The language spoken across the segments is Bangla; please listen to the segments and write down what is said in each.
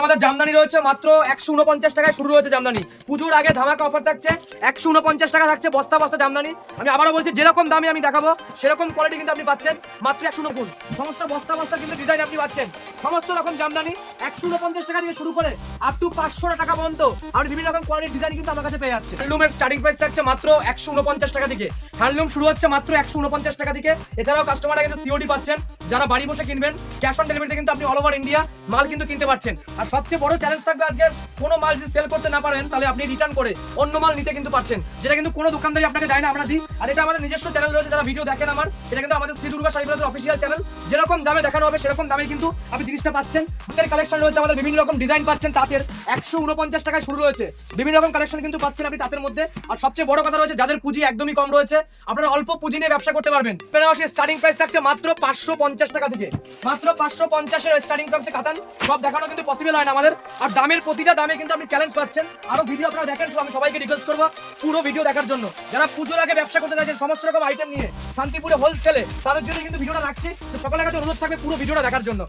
আমাদের জামদানি রয়েছে মাত্র 149 টাকায় শুরু রয়েছে জামদানি। পুজোর আগে ধামাকা অফার থাকছে, 149 টাকা থাকছে বস্তা বস্তা জামদানি। আমি আবারও বলছি, যেরকম দামে আমি দেখাবো সেরকম কোয়ালিটি কিন্তু আপনি পাচ্ছেন মাত্র 149। সমস্ত বস্তা বস্তা কিন্তু ডিজাইন আপনি পাচ্ছেন, সমস্ত রকম জামদানি 149 টাকা থেকে শুরু করে আপ টু 500 টাকা পর্যন্ত আপনি বিভিন্ন রকম কোয়ালিটির ডিজাইন কিন্তু আমার কাছে পেয়ে যাচ্ছে। হ্যান্ডলুমের স্টার্টিং প্রাইস থাকছে মাত্র 149 টাকা থেকে, হ্যান্ডলুম শুরু হচ্ছে মাত্র 149 টাকা থেকে। এছাড়াও কাস্টমাররা কিন্তু সিওডি পাচ্ছেন, যারা বাড়ি বসে কিনবেন ক্যাশ অন ডেলিভারিতে কিন্তু আপনি অল ওভার ইন্ডিয়া মাল কিন্তু কিনতে পারছেন। আর সবচেয়ে বড় চ্যালেঞ্জ থাকবে, আজকে কোনো মাল যদি সেল করতে না পারেন তাহলে আপনি রিটার্ন করে অন্য মাল নিতে কিন্তু পারছেন, যেটা কিন্তু কোনো দোকানদারি আপনাকে দেয় না, আমরা দিই। আর এটা আমাদের নিজস্ব চ্যানেল রয়েছে, যারা ভিডিও দেখেন আমার, এটা কিন্তু আমাদের শ্রী দুর্গা শাড়ি প্লাজার অফিসিয়াল চ্যানেল। যেরকম দামে দেখানো হবে সেরকম দামে কিন্তু আপনি জিনিসটা পাচ্ছেন। তাঁতের কালেকশন রয়েছে আমাদের, বিভিন্ন রকম ডিজাইন পাচ্ছেন তাঁতের, 149 টাকায় শুরু রয়েছে বিভিন্ন রকম কালেকশন কিন্তু পাচ্ছেন আপনি তাঁতের মধ্যে। আর সবচেয়ে বড় কথা রয়েছে, যাদের পুঁজি একদমই কম রয়েছে আপনারা অল্প পুঁজি নিয়ে ব্যবসা করতে পারবেন। বেনারসি স্টার্টিং প্রাইস থাকছে মাত্র 550 টাকা থেকে, মাত্র 550 এর স্টার্টিং থাকছে কাতান। সব দেখানো কিন্তু পসিবল হয় না আমাদের, আর দামের প্রতিটা দামে কিন্তু আপনি চ্যালেঞ্জ পাচ্ছেন। আরো ভিডিও আপনারা দেখেন, আমি সবাইকে রিকোয়েস্ট করবো পুরো ভিডিও দেখার জন্য। যারা পুজোর আগে ব্যবসা করতে চাইছেন সমস্ত রকম আইটেম নিয়ে শান্তিপুরে হোলসেলে, তাদের জন্য কিন্তু ভিডিওটা রাখছি। তো সকলের কাছে অনুরোধ থাকবে পুরো ভিডিওটা দেখার জন্য।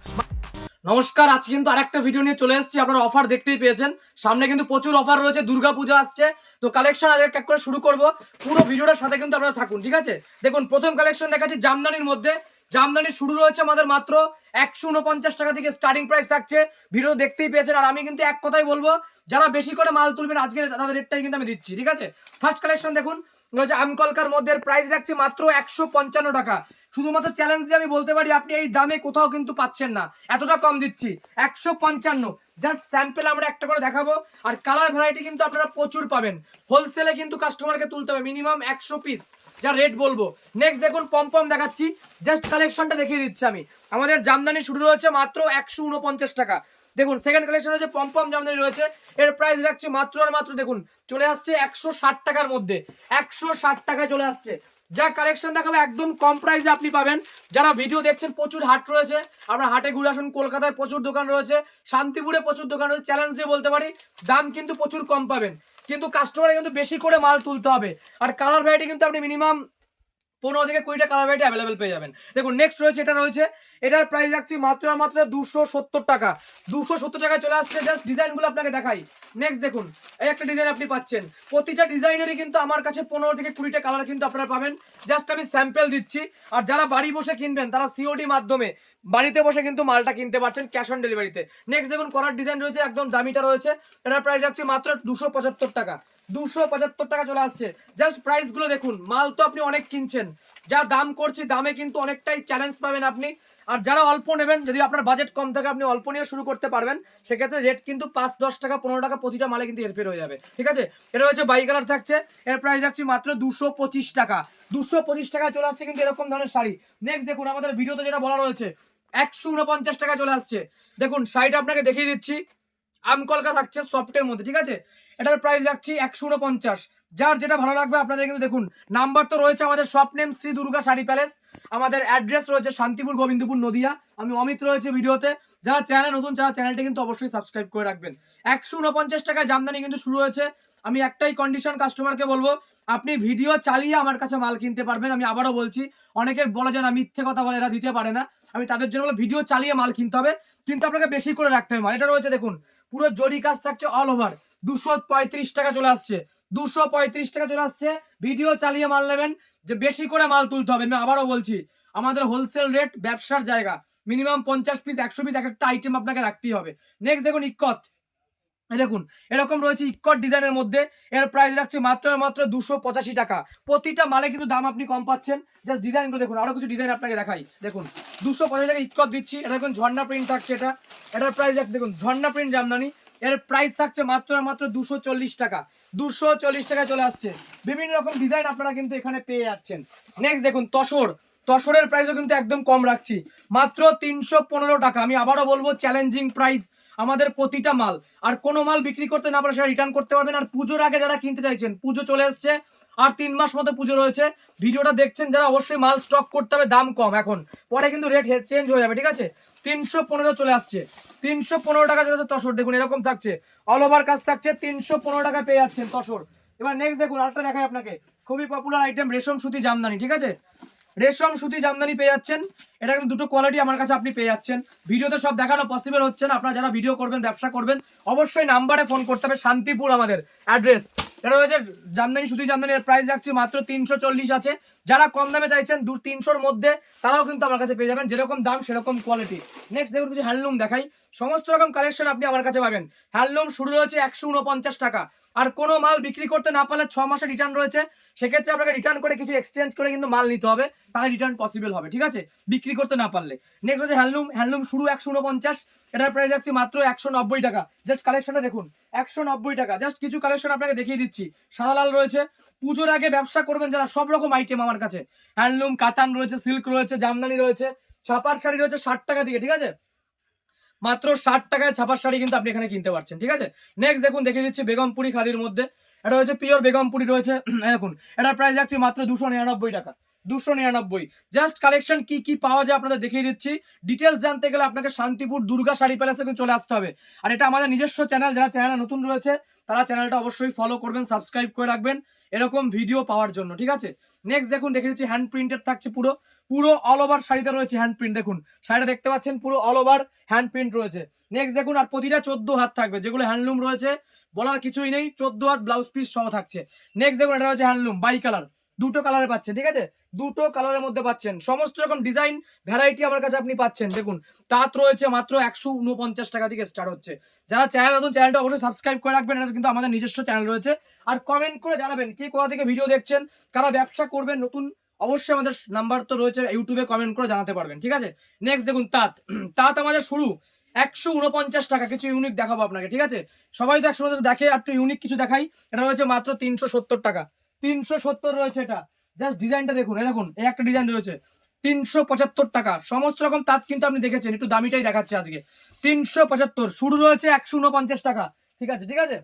নমস্কার, আজকে কিন্তু আরেকটা ভিডিও নিয়ে চলে এসেছি। আপনারা অফার দেখতেই পেয়েছেন, সামনে কিন্তু প্রচুর অফার রয়েছে, দুর্গা পূজা আসছে। তো কালেকশন আগে এক করে শুরু করব, পুরো ভিডিওটার সাথে কিন্তু আপনারা থাকুন, ঠিক আছে? দেখুন, প্রথম কালেকশন দেখাচ্ছি জামদানির মধ্যে। জামদানি শুরু রয়েছে আমাদের মাত্র 149 টাকা থেকে স্টার্টিং প্রাইস থাকছে, ভিডিও দেখতেই পেয়েছেন। আর আমি কিন্তু এক কথাই বলবো, যারা বেশি করে মাল তুলবেন আজকের তাদের রেটটাই কিন্তু আমি দিচ্ছি, ঠিক আছে? ফার্স্ট কালেকশন দেখুন, রয়েছে আমকলকার মধ্যে, প্রাইস রাখছি মাত্র 155 টাকা। শুধুমাত্র চ্যালেঞ্জ দিয়ে আমি বলতে পারি, আপনি এই দামে কোথাও কিন্তু পাচ্ছেন না, এতটা কম দিচ্ছি 155। জাস্ট স্যাম্পল আমরা একটা করে দেখাবো। আর কালার ভ্যারাইটি কিন্তু আপনারা প্রচুর পাবেন, হোলসেলে কিন্তু কাস্টমারকে তুলতে হবে মিনিমাম 100 পিস, যা রেট বলবো। নেক্সট দেখুন, পমপম দেখাচ্ছি, জাস্ট কালেকশনটা দেখিয়ে দিচ্ছি আমি। আমাদের জামদানি শুরু রয়েছে মাত্র 149 টাকা। দেখুন, সেকেন্ড কালেকশন হচ্ছে পমপম জামদানি রয়েছে, এর প্রাইস রাখছি মাত্র আর মাত্র, দেখুন চলে আসছে 160 টাকার মধ্যে, 160 টাকায় চলে আসছে। যা কালেকশন দেখাবে একদম কম প্রাইসে আপনি পাবেন। যারা ভিডিও দেখছেন, প্রচুর হাট রয়েছে, আপনার হাটে ঘুরে আসুন। কলকাতায় প্রচুর দোকান রয়েছে, শান্তিপুরে প্রচুর দোকান রয়েছে। চ্যালেঞ্জ দিয়ে বলতে পারি, দাম কিন্তু প্রচুর কম পাবেন, কিন্তু কাস্টমার কিন্তু বেশি করে মাল তুলতে হবে। আর কালার ভ্যারাইটি কিন্তু আপনি মিনিমাম 15 থেকে 20টা কালার ভ্যারাইটি অ্যাভেলেবেল পেয়ে যাবেন। দেখুন, নেক্সট রয়েছে, এটা রয়েছে, এটার প্রাইস রাখছি মাত্র আর মাত্র 270 টাকা। 270 টাকায় চলে আসছে। জাস্ট ডিজাইনগুলো আপনাকে দেখাই। নেক্সট দেখুন, এই একটা ডিজাইন আপনি পাচ্ছেন, প্রতিটা ডিজাইনেরই কিন্তু আমার কাছে 15 থেকে 20টা কালার কিন্তু আপনারা পাবেন। জাস্ট আমি স্যাম্পল দিচ্ছি। আর যারা বাড়ি বসে কিনবেন, তারা সিওডি মাধ্যমে বাড়িতে বসে কিন্তু মালটা কিনতে পারছেন ক্যাশ অন ডেলিভারিতে। নেক্সট দেখুন, কলার ডিজাইন রয়েছে, একদম দামিটা রয়েছে, এটার প্রাইস রাখছি মাত্র 275 টাকা। 275 টাকা চলে আসছে। জাস্ট প্রাইস গুলো দেখুন, মাল তো আপনি অনেক কিনছেন, যা দাম করছি দামে কিন্তু অনেকটাই চ্যালেঞ্জ পাবেন আপনি। আর যারা অল্প নেবেন, যদি আপনার বাজেট কম থাকে, আপনি অল্প নিয়ে শুরু করতে পারবেন। সেক্ষেত্রে রেট কিন্তু 5-10 টাকা 15 টাকা প্রতিটা মালে কিন্তু হেরফের হয়ে যাবে, ঠিক আছে? এটা হচ্ছে বাই কালার থাকছে, এর প্রাইস রাখছি মাত্র 225 টাকা। 225 টাকায় চলে আসছে কিন্তু এরকম ধরনের শাড়ি। নেক্সট দেখুন, আমাদের ভিডিওতে যেটা বলা রয়েছে 149 টাকা চলে আসছে। দেখুন, শাড়িটা আপনাকে দেখিয়ে দিচ্ছি, আমকলকা থাকছে সফটের মধ্যে, ঠিক আছে? এটার প্রাইস রাখছি 149। যার যেটা ভালো লাগবে আপনাদের কিন্তু দেখুন, নাম্বার তো রয়েছে আমাদের, shop name Shri Durga sari palace, আমাদের অ্যাড্রেস রয়েছে শান্তিপুর গোবিন্দপুর নদিয়া। আমি অমিত রয়েছে ভিডিওতে। যারা চ্যানেল নতুন, যারা চ্যানেলটা কিন্তু অবশ্যই সাবস্ক্রাইব করে রাখবেন। 149 টাকায় জামদানি কিন্তু শুরু হয়েছে। আমি একটাই কন্ডিশন কাস্টমারকে বলবো, আপনি ভিডিও চালিয়ে আমার কাছে মাল কিনতে পারবেন। আমি আবারও বলছি, অনেকের বলে যে না, মিথ্যে কথা বলে, এরা দিতে পারে না। আমি তাদের জন্য বলবো, ভিডিও চালিয়ে মাল কিনতে হবে, কিন্তু আপনাকে বেশি করে রাখতে হবে মাল। এটা রয়েছে দেখুন, পুরো জরি কাজ থাকছে অল ওভার, 235 টাকা চলে আসছে। 235 টাকা চলে আসছে। ভিডিও চালিয়ে মাল নেবেন, যে বেশি করে মাল তুলতে হবে। আমি আবারও বলছি, আমাদের হোলসেল রেট, ব্যবসার জায়গা, মিনিমাম 50 পিস 100 পিস এক একটা আইটেম আপনাকে রাখতেই হবে। নেক্সট দেখুন, ইক্কত, দেখুন এরকম রয়েছে ইক্কট ডিজাইনের মধ্যে, এর প্রাইস রাখছে মাত্র মাত্র 285 টাকা। প্রতিটা মালে কিন্তু দাম আপনি কম পাচ্ছেন। জাস্ট ডিজাইনগুলো দেখুন, আরো কিছু ডিজাইন আপনাকে দেখাই। দেখুন, 285 টাকা ইক্কট দিচ্ছি। এটা দেখুন, ঝর্ণা প্রিন্ট থাকছে, এটার প্রাইস দেখুন, ঝর্ণা প্রিন্ট জামদানি, এর প্রাইস থাকছে মাত্র মাত্র 240 টাকা। 240 টাকা চলে আসছে। বিভিন্ন রকম ডিজাইন আপনারা কিন্তু এখানে পেয়ে যাচ্ছেন। নেক্সট দেখুন, তসরের প্রাইসও কিন্তু একদম কম রাখছি, মাত্র 315 টাকা। আমি আবারও বলবো, চ্যালেঞ্জিং প্রাইস আমাদের প্রতিটা মাল। আর কোনো মাল বিক্রি করতে না পারলে সেটা রিটার্ন করতে পারবেন। আর পুজোর আগে যারা কিনতে চাইছেন, পুজো চলে এসছে, আর 3 মাস মতো পুজো রয়েছে, ভিডিওটা দেখছেন যারা, অবশ্যই মাল স্টক করতে হবে। দাম কম এখন, পরে কিন্তু রেট চেঞ্জ হয়ে যাবে, ঠিক আছে? 315 চলে আসছে। 315 টাকা চলে আসছে তসর। দেখুন, এরকম থাকছে, অল ওভার কাজ থাকছে, 315 টাকা পেয়ে যাচ্ছেন তসর। এবার নেক্সট দেখুন, আরেকটা দেখাই আপনাকে, খুবই পপুলার আইটেম, রেশম সুতি জামদানি, ঠিক আছে? রেশম সুতি জামদানি পেয়ে যাচ্ছেন। এটা কিন্তু দুটো কোয়ালিটি আমার কাছে আপনি পেয়ে যাচ্ছেন। ভিডিওতে সব দেখানো পসিবল হচ্ছে না, আপনারা যারা ভিডিও করবেন, ব্যবসা করবেন, অবশ্যই নাম্বারে ফোন করতে হবে। শান্তিপুর আমাদের অ্যাড্রেস। এটা রয়েছে জামদানি সুতি জামদানি, এর প্রাইস রাখছি মাত্র 340 আছে। যারা কম দামে চাইছেন 200-300-র মধ্যে, তারাও কিন্তু আমার কাছে পেয়ে যাবেন। যেরকম দাম সেরকম কোয়ালিটি। নেক্সট দেখুন কিছু হ্যান্ডলুম দেখাই। সমস্ত রকম কালেকশন আপনি আমার কাছে পাবেন। হ্যান্ডলুম শুরু রয়েছে 149 টাকা। আর কোনো মাল বিক্রি করতে না পারলে 6 মাসে রিটার্ন রয়েছে। সেক্ষেত্রে আপনাকে রিটার্ন করে কিছু এক্সচেঞ্জ করে কিন্তু মাল নিতে হবে, তাহলে রিটার্ন পসিবল হবে, ঠিক আছে, বিক্রি করতে না পারলে। নেক্সট হচ্ছে হ্যান্ডলুম শুরু 149, এটার প্রাইস যাচ্ছে মাত্র 190 টাকা। জাস্ট কালেকশনটা দেখুন, 190 টাকা। জাস্ট কিছু কালেকশন আপনাকে দেখিয়ে দিচ্ছি। সাদা লাল রয়েছে, পুজোর আগে ব্যবসা করবেন যারা, সব রকম আইটেম আমার কাছে। হ্যান্ডলুম, কাতান রয়েছে, সিল্ক রয়েছে, জামদানি রয়েছে, ছাপার শাড়ি রয়েছে 60 টাকা থেকে, ঠিক আছে, মাত্র 60 টাকায় ছাপার শাড়ি কিন্তু আপনি এখানে কিনতে পারছেন, ঠিক আছে। নেক্সট দেখুন দেখিয়ে দিচ্ছি বেগমপুরি খাদির মধ্যে। এটা হচ্ছে পিওর বেগমপুরি রয়েছে। দেখুন এটার প্রাইস রাখছি মাত্র 299 টাকা। 299। জাস্ট কালেকশন কি কি পাওয়া যায় আপনাদের দেখিয়ে দিচ্ছি। ডিটেলস জানতে গেলে আপনাকে শান্তিপুর দুর্গা শাড়ি প্যালেসে কিন্তু চলে আসতে হবে। আর এটা আমাদের নিজস্ব চ্যানেল, যারা চ্যানেলে নতুন রয়েছে তারা চ্যানেলটা অবশ্যই ফলো করবেন, সাবস্ক্রাইব করে রাখবেন এরকম ভিডিও পাওয়ার জন্য, ঠিক আছে। নেক্সট দেখুন দেখিয়ে দিচ্ছি, হ্যান্ড প্রিন্টেড থাকছে, পুরো পুরো অল ওভার শাড়িতে রয়েছে হ্যান্ড প্রিন্ট। দেখুন শাড়িটা দেখতে পাচ্ছেন, পুরো অল ওভার হ্যান্ড প্রিন্ট রয়েছে। নেক্সট দেখুন, আর প্রতিটা 14 হাত থাকবে, যেগুলো হ্যান্ডলুম রয়েছে বলার কিছুই নেই, 14 হাত ব্লাউজ পিস সহ থাকছে। নেক্সট দেখুন, এটা হচ্ছে হ্যান্ডলুম বাই কালার, দুটো কালারে পাচ্ছেন, ঠিক আছে, দুটো কালারের মধ্যে পাচ্ছেন। সমস্ত রকম ডিজাইন ভ্যারাইটি আমার কাছে আপনি পাচ্ছেন। দেখুন তাঁত রয়েছে মাত্র 149 টাকা থেকে স্টার্ট হচ্ছে। যারা চ্যানেল নতুন, চ্যানেলটা অবশ্যই সাবস্ক্রাইব করে রাখবেন, এটা কিন্তু আমাদের নিজস্ব চ্যানেল রয়েছে। আর কমেন্ট করে জানাবেন কে কোথা থেকে ভিডিও দেখছেন, কারা ব্যবসা করবেন নতুন, অবশ্যই আমাদের নাম্বার তো রয়েছে, ইউটিউবে কমেন্ট করে জানাতে পারবেন, ঠিক আছে। নেক্সট দেখুন তাঁত, তাঁত আমাদের শুরু 149 টাকা। কিছু ইউনিক দেখাবো আপনাকে, ঠিক আছে, সবাই তো 149 দেখে, একটু ইউনিক কিছু দেখাই। এটা রয়েছে মাত্র 370 টাকা। 370 রয়েছে এটা। জাস্ট ডিজাইনটা দেখুন, এই দেখুন এই একটা ডিজাইন রয়েছে 375 টাকা। সমস্ত রকম তাঁত কিন্তু আপনি দেখেছেন, একটু দামিটাই দেখাচ্ছে আজকে। 375 শুরু রয়েছে 149 টাকা, ঠিক আছে, ঠিক আছে।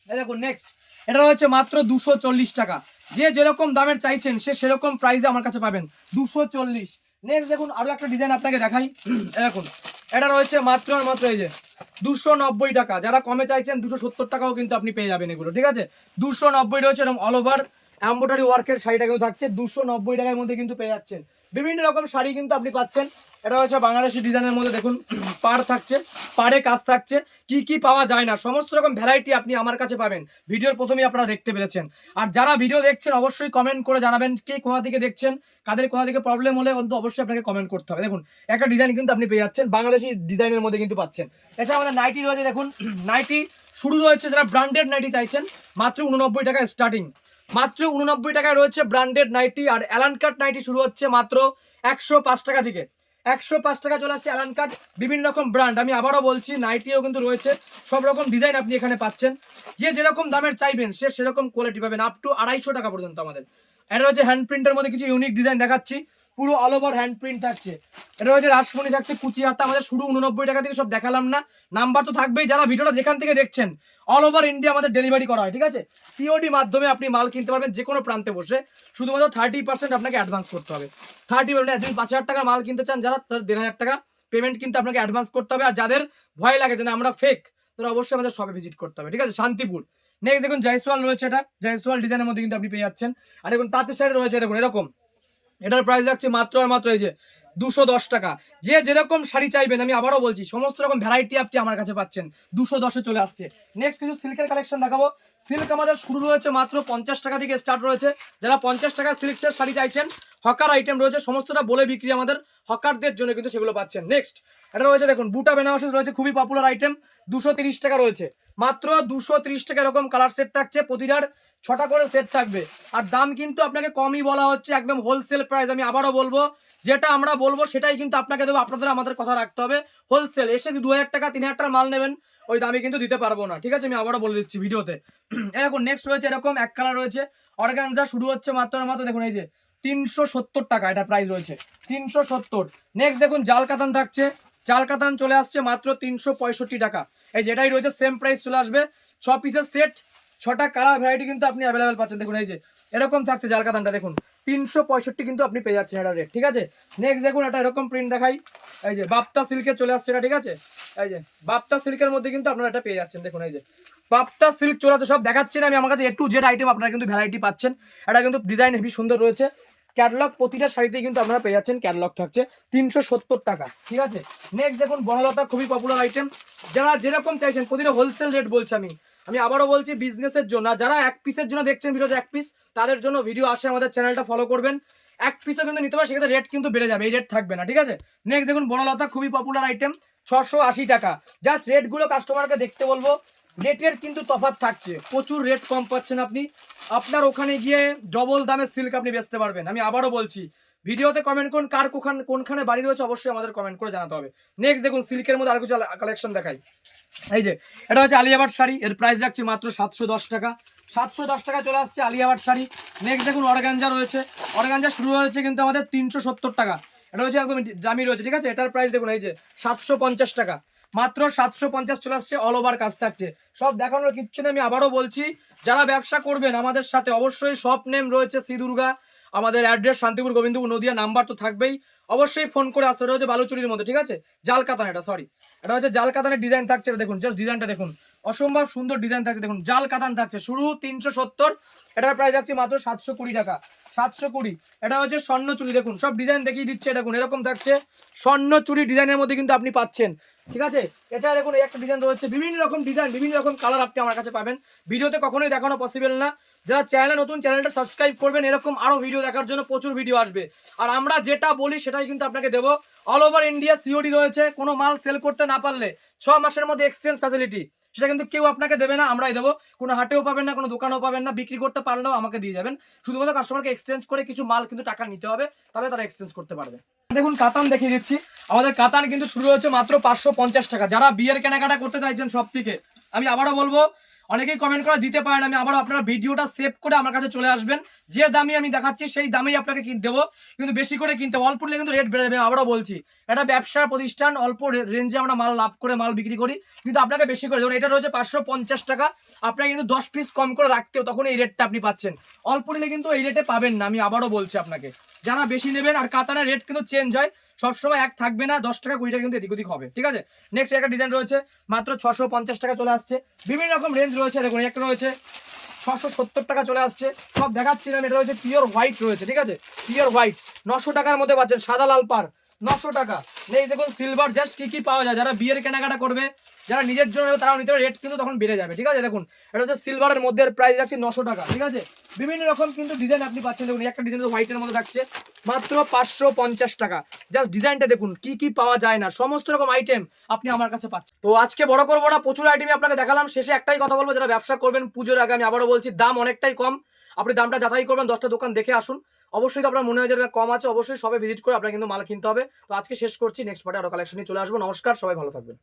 এই দেখুন নেক্সট, এটা রয়েছে মাত্র 240 টাকা। যে যেরকম দামের চাইছেন সে সেরকম প্রাইসে আমার কাছে পাবেন, 240। নেক্সট দেখুন আরো একটা ডিজাইন আপনাকে দেখাই। দেখুন এটা রয়েছে মাত্র আর মাত্র এই যে 290 টাকা। যারা কমে চাইছেন 270 টাকাও কিন্তু আপনি পেয়ে যাবেন এগুলো, ঠিক আছে। 290 রয়েছে, এরকম অল ওভার এমব্রয়ডারি ওয়ার্কের শাড়িটা কিন্তু থাকছে 290 টাকার মধ্যে কিন্তু পেয়ে যাচ্ছেন। বিভিন্ন রকম শাড়ি কিন্তু আপনি পাচ্ছেন। এটা হচ্ছে বাংলাদেশি ডিজাইনের মধ্যে, দেখুন পাড় থাকছে, পাড়ে কাজ থাকছে, কি কি পাওয়া যায় না সমস্ত রকম ভ্যারাইটি আপনি আমার কাছে পাবেন। ভিডিওর প্রথমেই আপনারা দেখতে পেরেছেন। আর যারা ভিডিও দেখছেন অবশ্যই কমেন্ট করে জানাবেন কে কোথা থেকে দেখছেন, কাদের কোথা থেকে প্রবলেম হলে কিন্তু অবশ্যই আপনাকে কমেন্ট করতে হবে। দেখুন একটা ডিজাইন কিন্তু আপনি পেয়ে যাচ্ছেন, বাংলাদেশি ডিজাইনের মধ্যে কিন্তু পাচ্ছেন। এছাড়া আমাদের নাইটি রয়েছে, দেখুন নাইটি শুরু রয়েছে, যারা ব্র্যান্ডেড নাইটি চাইছেন মাত্র 89 টাকা স্টার্টিং, মাত্র 89 টাকায় রয়েছে ব্র্যান্ডেড নাইটি। আর অ্যালান কাট নাইটি শুরু হচ্ছে মাত্র 105 টাকা থেকে। 105 টাকা চলে আসছে অ্যালান কাট, বিভিন্ন রকম ব্র্যান্ড। আমি আবারও বলছি নাইটিও কিন্তু রয়েছে, সব রকম ডিজাইন আপনি এখানে পাচ্ছেন। যে যেরকম দামের চাইবেন সে সেরকম কোয়ালিটি পাবেন, আপ টু 250 টাকা পর্যন্ত আমাদের। এটা হচ্ছে হ্যান্ড প্রিন্টের মধ্যে কিছু ইউনিক ডিজাইন দেখাচ্ছি, পুরো অল ওভার হ্যান্ড প্রিন্ট থাকছে। এটা হচ্ছে রাসমণি থাকছে, কুচি হাতা, আমাদের শুরু 89 টাকা থেকে, সব দেখালাম না, নাম্বার তো থাকবেই। যারা ভিডিওটা যেখান থেকে দেখছেন অল ওভার ইন্ডিয়া আমাদের ডেলিভারি করা হয়, ঠিক আছে। সিওডি মাধ্যমে আপনি মাল কিনতে পারবেন যে কোনো প্রান্তে বসে, শুধুমাত্র 30% আপনাকে অ্যাডভান্স করতে হবে। 30%, যদি 5,000 টাকার মাল কিনতে চান যারা, তাদের 1,500 টাকা পেমেন্ট কিন্তু আপনাকে অ্যাডভান্স করতে হবে। আর যাদের ভয় লাগে যে না আমরা ফেক, তারা অবশ্যই আমাদের শপে ভিজিট করতে হবে, ঠিক আছে, শান্তিপুর। নেক্সট দেখুন জয়সওয়াল রয়েছে, এটা জয়সওয়াল ডিজাইনের মধ্যে কিন্তু আপনি পেয়ে যাচ্ছেন। আর দেখুন তাঁতের শাড়ি রয়েছে, দেখুন এরকম, এটার প্রাইস রাখছি মাত্র আর মাত্র এই যে 210 টাকা। যে যেরকম শাড়ি চাইবেন, আমি আবারও বলছি সমস্ত রকম ভ্যারাইটি আপনি আমার কাছে পাচ্ছেন, 210-এ চলে আসছে। নেক্সট কিছু সিল্কের কালেকশন দেখাবো। সিল্ক আমাদের শুরু রয়েছে মাত্র 50 টাকা থেকে স্টার্ট রয়েছে। যারা 50 টাকা সিল্কের শাড়ি চাইছেন, হকার আইটেম রয়েছে, সমস্তটা বলে বিক্রি আমাদের, হকারদের জন্য কিন্তু সেগুলো পাচ্ছেন। নেক্সট এটা রয়েছে, দেখুন বুটা বেনারসি রয়েছে, খুবই পপুলার আইটেম, 230 টাকা রয়েছে, মাত্র 230 টাকা। এরকম কালার সেট থাকছে, প্রতিটার 6টা করে সেট থাকবে। আর দাম কিন্তু আপনাকে কমই বলা হচ্ছে, একদম হোলসেল প্রাইস। আমি আবারও বলবো, যেটা আমরা বলবো সেটাই কিন্তু আপনাকে দেবো, আপনাদের আমাদের কথা রাখতে হবে। হোলসেল এসে 2,000 টাকা 3,000 টাকার মাল নেবেন, ওই দামে কিন্তু দিতে পারবো না, ঠিক আছে, আমি আবারও বলে দিচ্ছি ভিডিওতে। এরকম নেক্সট রয়েছে, এরকম এক কালার রয়েছে, অর্গানজা শুরু হচ্ছে মাত্র দেখুন এই যে 370 টাকা, এটা প্রাইস রয়েছে 370। নেক্সট দেখুন জাল কাতান থাকছে, জাল কাতান চলে আসছে মাত্র 365 টাকা। এই যে এটাই রয়েছে, সেম প্রাইস চলে আসবে। 6 পিসের সেট, 6টা কালার ভ্যারাইটি কিন্তু আপনি অ্যাভেলেবেল পাচ্ছেন। দেখুন এই যে এরকম থাকছে জাল কাতানটা, দেখুন 365 কিন্তু আপনি পেয়ে যাচ্ছেন এটা রেট, ঠিক আছে। নেক্সট দেখুন এটা এরকম প্রিন্ট দেখাই, এই যে বাপ্তা সিল্কে চলে আসছে এটা, ঠিক আছে। এই যে বাপ্তা সিল্কের মধ্যে কিন্তু আপনারা এটা পেয়ে যাচ্ছেন, দেখুন এই যে বাপ্তা সিল্ক চলে আসছে, সব দেখাচ্ছি না আমি, আমার কাছে A to Z আইটেম আপনারা কিন্তু ভ্যারাইটি পাচ্ছেন। এটা কিন্তু ডিজাইন হেভি সুন্দর রয়েছে, ক্যাটালগ প্রতিটা শাড়িতেই কিন্তু আপনারা পেয়ে যাচ্ছেন, ক্যাটালগ থাকছে 370 টাকা, ঠিক আছে। নেক্সট দেখুন বনলতা, খুবই পপুলার আইটেম, যারা যেরকম চাইছেন প্রতিটা হোলসেল রেট বলছি আমি আবারও বলছি, বিজনেসের জন্য, যারা এক পিসের জন্য দেখছেন ভিডিওতে, এক পিস তাদের জন্য ভিডিও আসে, আমাদের চ্যানেলটা ফলো করবেন। এক পিসও কিন্তু নিতে পারে, সেক্ষেত্রে রেট কিন্তু বেড়ে যাবে, এই রেট থাকবে না, ঠিক আছে। নেক্সট দেখুন বনলতা, খুবই পপুলার আইটেম, 680 টাকা। জাস্ট রেটগুলো কাস্টমারকে দেখতে বলবো, রেটের কিন্তু তফাৎ থাকছে, প্রচুর রেট কম পাচ্ছেন আপনি। আপনার ওখানে গিয়ে ডবল দামের সিল্ক আপনি বেচতে পারবেন। আমি আবারও বলছি, ভিডিওতে কমেন্ট করুন কার কোনখানে বাড়ি রয়েছে, অবশ্যই আমাদের কমেন্ট করে জানাতে হবে। নেক্সট দেখুন সিল্কের মধ্যে আর কিছু কালেকশন দেখাই। এই যে এটা হচ্ছে আলিয়া ভাট শাড়ি, এর প্রাইস রাখছি মাত্র 710 টাকা। 710 টাকা চলে আসছে আলিয়া ভাট শাড়ি। নেক্সট দেখুন অর্গানজা রয়েছে, অর্গানজা শুরু হয়েছে কিন্তু আমাদের 370 টাকা। এটা হচ্ছে একদম দামি রয়েছে, ঠিক আছে। এটার প্রাইস দেখুন এই যে 750 টাকা, মাত্র 750 চলে আসছে, অল ওভার কাজ থাকছে। সব দেখানোর কিচ্ছু নেই, আমি আবারও বলছি, যারা ব্যবসা করবেন আমাদের সাথে, অবশ্যই শপ নেম রয়েছে শ্রী দুর্গা, আমাদের অ্যাড্রেস শান্তিপুর, গোবিন্দপুর, নদিয়া, নাম্বার তো থাকবেই, অবশ্যই ফোন করে আসতে। হচ্ছে বালুচুরির মধ্যে, ঠিক আছে, জাল কাতান, এটা সরি, এটা হচ্ছে জাল কাতানের ডিজাইন থাকছে, এটা দেখুন, জাস্ট ডিজাইনটা দেখুন, অসম্ভব সুন্দর ডিজাইন থাকছে, দেখুন জাল কাতান থাকছে, শুরু 370, এটার প্রাইস রাখছি মাত্র 720 টাকা, 720। এটা হচ্ছে স্বর্ণ চুড়ি, দেখুন সব ডিজাইন দেখিয়ে দিচ্ছে, দেখুন এরকম থাকছে, স্বর্ণ চুড়ি ডিজাইনের মধ্যে কিন্তু আপনি পাচ্ছেন, ঠিক আছে। এছাড়া দেখুন এই একটা ডিজাইন রয়েছে, বিভিন্ন রকম ডিজাইন, বিভিন্ন রকম কালার আপনি আমার কাছে পাবেন, ভিডিওতে কখনোই দেখানো পসিবল না। যারা চ্যানেলে নতুন, চ্যানেলটা সাবস্ক্রাইব করবেন, এরকম আরো ভিডিও দেখার জন্য প্রচুর ভিডিও আসবে। আর আমরা যেটা বলি সেটাই কিন্তু আপনাকে দেবো। অল ওভার ইন্ডিয়া সিওডি রয়েছে, কোনো মাল সেল করতে না পারলে 6 মাসের মধ্যে এক্সচেঞ্জ ফ্যাসিলিটি, সেটা কিন্তু কেউ আপনাকে দেবে না, আমরাই দেবো। কোনো হাটেও পাবেন না, কোনো দোকানেও পাবেন না, বিক্রি করতে পারলেও আমাকে দিয়ে যাবেন। শুধুমাত্র কাস্টমারকে এক্সচেঞ্জ করে কিছু মাল কিন্তু টাকা নিতে হবে, তাহলে তারা এক্সচেঞ্জ করতে পারবে। দেখুন কাতান দেখিয়ে দিচ্ছি, আমাদের কাতান কিন্তু শুরু হচ্ছে মাত্র 550 টাকা। যারা বিয়ের কেনাকাটা করতে চাইছেন সব থেকে, আমি আবারও বলবো, অনেকেই কমেন্ট করে দিতে পারেন, আমি আবারও আপনারা ভিডিওটা সেভ করে আমার কাছে চলে আসবেন, যে দামে আমি দেখাচ্ছি সেই দামেই আপনাকে কিনতে দেবো, কিন্তু বেশি করে কিনতে হবে, অল্প নিলে কিন্তু রেট বেড়ে যাবে। আবারও বলছি, এটা ব্যবসার প্রতিষ্ঠান, অল্প রেঞ্জে আমরা মাল লাভ করে মাল বিক্রি করি, কিন্তু আপনাকে বেশি করে দেবো। এটা রয়েছে 550 টাকা, আপনাকে কিন্তু 10 পিস কম করে রাখতেও তখন এই রেটটা আপনি পাচ্ছেন, অল্প নিলে কিন্তু এই রেটে পাবেন না, আমি আবারও বলছি আপনাকে। যারা বেশি নেবেন, আর কাতানের রেট কিন্তু চেঞ্জ হয়, সবসময় এক থাকবে না, 10 টাকা 20 টাকা কিন্তু এদিক ওদিক হবে, ঠিক আছে। নেক্সট একটা ডিজাইন রয়েছে, মাত্র 650 টাকা চলে আসছে, বিভিন্ন রকম রেঞ্জ রয়েছে, দেখুন একটা রয়েছে 670 টাকা চলে আসছে, সব দেখাচ্ছিলাম। এটা রয়েছে পিওর হোয়াইট রয়েছে, ঠিক আছে, পিওর হোয়াইট, 900 টাকার মধ্যে পাচ্ছেন, সাদা লাল পার 900 টাকা। নেই দেখুন সিলভার, জাস্ট কি পাওয়া যায়, যারা বিয়ের কেনাকাটা করবে, যারা নিজের জন্য তারাও নিতে, রেট কিন্তু তখন বেড়ে যাবে, ঠিক আছে। দেখুন এটা হচ্ছে সিলভারের মধ্যে, প্রাইস রাখছি 900 টাকা, ঠিক আছে। বিভিন্ন রকম কিন্তু ডিজাইন আপনি পাচ্ছেন, দেখুন একটা ডিজাইন হোয়াইটের মধ্যে থাকছে, মাত্র 550 টাকা। জাস্ট ডিজাইনটা দেখুন, কি পাওয়া যায় না, সমস্ত রকম আইটেম আপনি আমার কাছে পাচ্ছেন। তো আজকে বড় করবো না, প্রচুর আইটেমই আপনাকে দেখালাম। শেষে একটাই কথা বলবো, যারা ব্যবসা করবেন পুজোর আগে, আমি আবারও বলছি, দাম অনেকটাই কম, আপনি দামটা যাচাই করবেন, 10টা দোকান দেখে আসুন, অবশ্যই তো আপনার মনে হয় যে কম আছে, অবশ্যই সবে ভিজিট করে আপনার কিন্তু মাল কিনতে হবে। তো আজকে শেষ করছি, নেক্সট পার্টে আরো কালেকশন নিয়ে চলে আসবো। নমস্কার, সবাই ভালো থাকবেন।